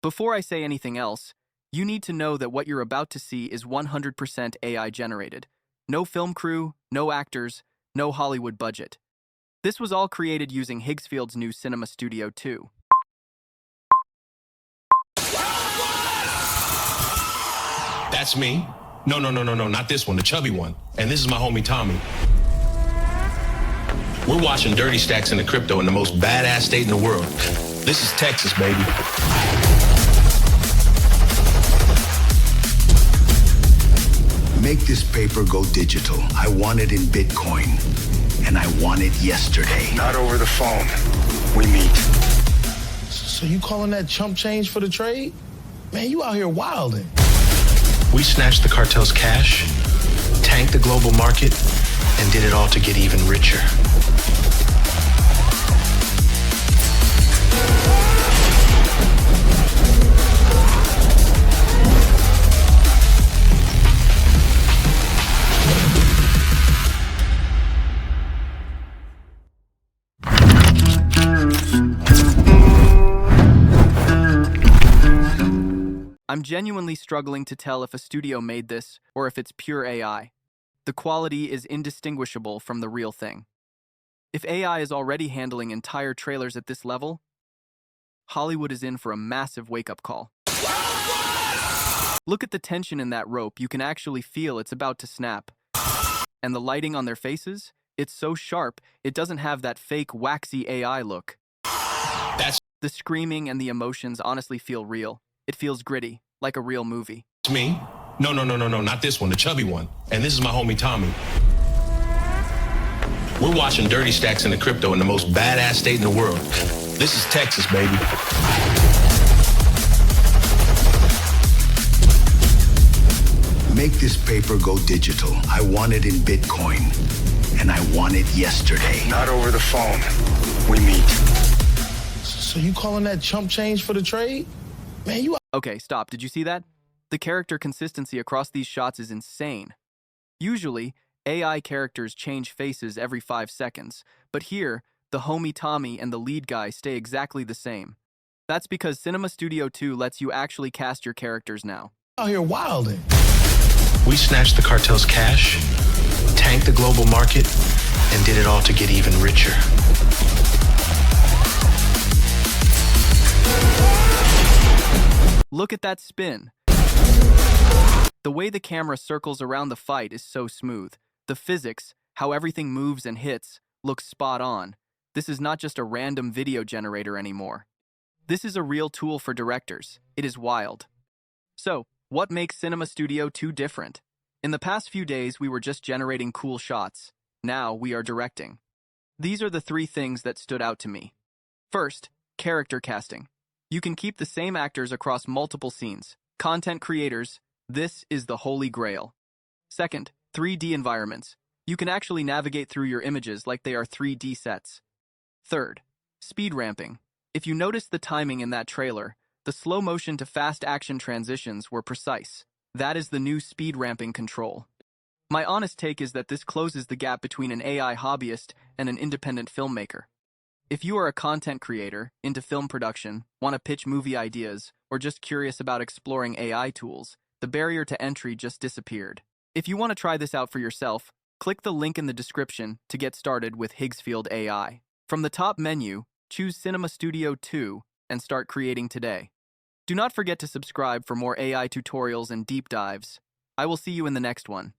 Before I say anything else, you need to know that what you're about to see is 100% AI generated. No film crew, no actors, no Hollywood budget. This was all created using Higgsfield's new Cinema Studio 2. That's me. No, not this one, the chubby one. And this is my homie Tommy. We're watching Dirty Stacks in the crypto in the most badass state in the world. This is Texas, baby. Make this paper go digital. I want it in Bitcoin. And I want it yesterday. Not over the phone. We meet. So you calling that chump change for the trade? Man, you out here wilding. We snatched the cartel's cash, tanked the global market, and did it all to get even richer. I'm genuinely struggling to tell if a studio made this or if it's pure AI. The quality is indistinguishable from the real thing. If AI is already handling entire trailers at this level, Hollywood is in for a massive wake-up call. Look at the tension in that rope. You can actually feel it's about to snap. And the lighting on their faces? It's so sharp, it doesn't have that fake, waxy AI look. The screaming and the emotions honestly feel real. It feels gritty, like a real movie. It's me. No, not this one, the chubby one. And this is my homie Tommy. We're watching Dirty Stacks in the crypto in the most badass state in the world. This is Texas, baby. Make this paper go digital. I want it in Bitcoin. And I want it yesterday. Not over the phone. We meet. So you calling that chump change for the trade? Man, you... Okay, stop. Did you see that? The character consistency across these shots is insane. Usually, AI characters change faces every 5 seconds, but here, the homie Tommy and the lead guy stay exactly the same. That's because Cinema Studio 2 lets you actually cast your characters now. Out here wilding. We snatched the cartel's cash, tanked the global market, and did it all to get even richer. Look at that spin. The way the camera circles around the fight is so smooth. The physics, how everything moves and hits, looks spot on. This is not just a random video generator anymore. This is a real tool for directors. It is wild. So, what makes Cinema Studio 2 different? In the past few days, we were just generating cool shots. Now we are directing. These are the 3 things that stood out to me. First, character casting. You can keep the same actors across multiple scenes. Content creators, this is the holy grail. Second, 3D environments. You can actually navigate through your images like they are 3D sets. Third, speed ramping. If you notice the timing in that trailer, the slow motion to fast action transitions were precise. That is the new speed ramping control. My honest take is that this closes the gap between an AI hobbyist and an independent filmmaker. If you are a content creator, into film production, want to pitch movie ideas, or just curious about exploring AI tools, the barrier to entry just disappeared. If you want to try this out for yourself, click the link in the description to get started with Higgsfield AI. From the top menu, choose Cinema Studio 2 and start creating today. Do not forget to subscribe for more AI tutorials and deep dives. I will see you in the next one.